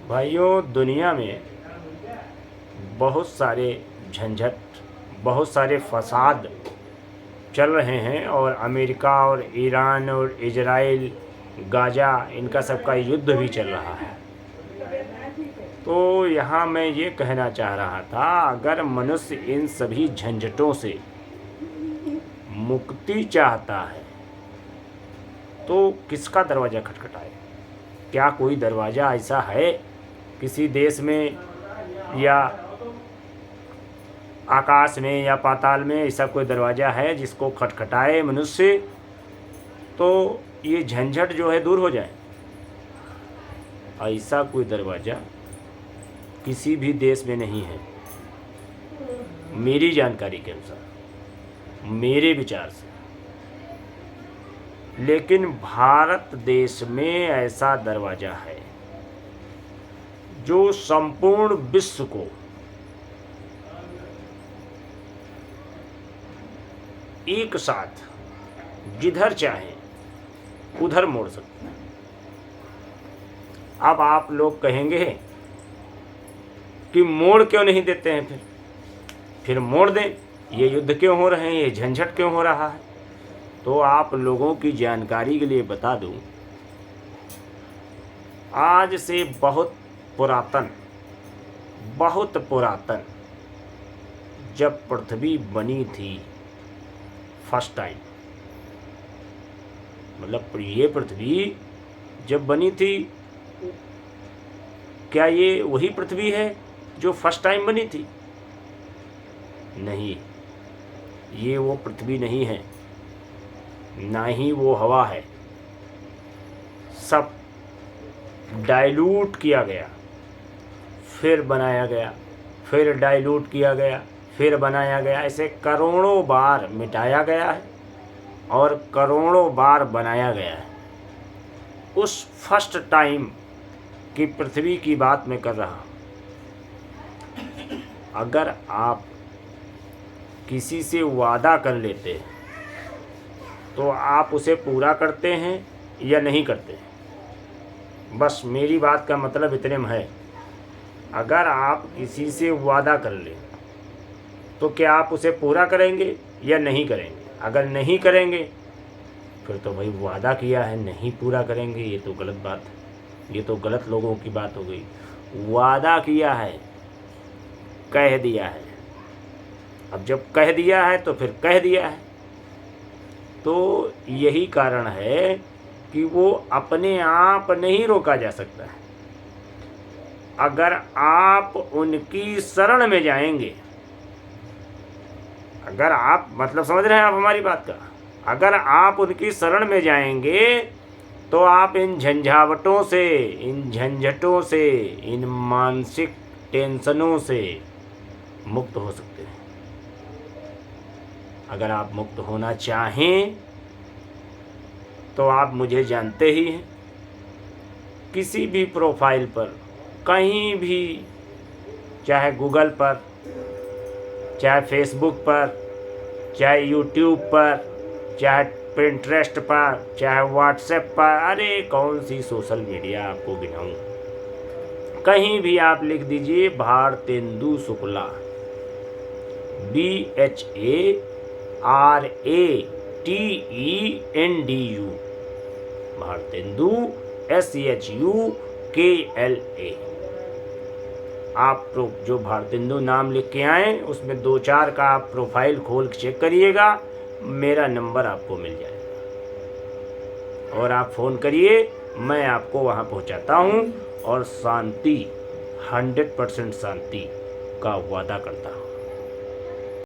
भाइयों, दुनिया में बहुत सारे झंझट, बहुत सारे फसाद चल रहे हैं और अमेरिका और ईरान और इजराइल, गाज़ा, इनका सबका युद्ध भी चल रहा है। तो यहाँ मैं ये कहना चाह रहा था, अगर मनुष्य इन सभी झंझटों से मुक्ति चाहता है तो किसका दरवाज़ा खटखटाए? क्या कोई दरवाज़ा ऐसा है किसी देश में या आकाश में या पाताल में, ऐसा कोई दरवाज़ा है जिसको खटखटाए मनुष्य तो ये झंझट जो है दूर हो जाए? ऐसा कोई दरवाज़ा किसी भी देश में नहीं है, मेरी जानकारी के अनुसार, मेरे विचार से। लेकिन भारत देश में ऐसा दरवाज़ा है जो संपूर्ण विश्व को एक साथ जिधर चाहे उधर मोड़ सकते हैं। अब आप लोग कहेंगे कि मोड़ क्यों नहीं देते हैं? फिर मोड़ दें, ये युद्ध क्यों हो रहे हैं, ये झंझट क्यों हो रहा है? तो आप लोगों की जानकारी के लिए बता दूं, आज से बहुत पुरातन जब पृथ्वी बनी थी फर्स्ट टाइम, मतलब ये पृथ्वी जब बनी थी, क्या ये वही पृथ्वी है जो फर्स्ट टाइम बनी थी? नहीं, ये वो पृथ्वी नहीं है, ना ही वो हवा है। सब डाइल्यूट किया गया, फिर बनाया गया, फिर डाइल्यूट किया गया, फिर बनाया गया। ऐसे करोड़ों बार मिटाया गया है और करोड़ों बार बनाया गया है। उस फर्स्ट टाइम की पृथ्वी की बात मैं कर रहा हूँ। अगर आप किसी से वादा कर लेते हैं तो आप उसे पूरा करते हैं या नहीं करते हैं? बस मेरी बात का मतलब इतने में है। अगर आप किसी से वादा कर लें तो क्या आप उसे पूरा करेंगे या नहीं करेंगे? अगर नहीं करेंगे फिर तो भाई वादा किया है, नहीं पूरा करेंगे, ये तो गलत बात है, ये तो गलत लोगों की बात हो गई। वादा किया है, कह दिया है, अब जब कह दिया है तो फिर कह दिया है। तो यही कारण है कि वो अपने आप नहीं रोका जा सकता है। अगर आप उनकी शरण में जाएंगे, अगर आप, मतलब समझ रहे हैं आप हमारी बात का, अगर आप उनकी शरण में जाएंगे तो आप इन झंझावटों से, इन झंझटों से, इन मानसिक टेंशनों से मुक्त हो सकते हैं। अगर आप मुक्त होना चाहें तो आप मुझे जानते ही हैं, किसी भी प्रोफाइल पर, कहीं भी, चाहे गूगल पर, चाहे फेसबुक पर, चाहे यूट्यूब पर, चाहे पिंटरेस्ट पर, चाहे व्हाट्सएप पर, अरे कौन सी सोशल मीडिया आपको गिनाऊं, कहीं भी आप लिख दीजिए भारतेंदु शुक्ला, BHARATENDU, भारतेंदु SHUKLA। आप जो भारतेंदु नाम लिख के आए उसमें 2-4 का आप प्रोफाइल खोल के चेक करिएगा, मेरा नंबर आपको मिल जाएगा और आप फ़ोन करिए, मैं आपको वहाँ पहुँचाता हूँ और शांति, 100% शांति का वादा करता हूँ।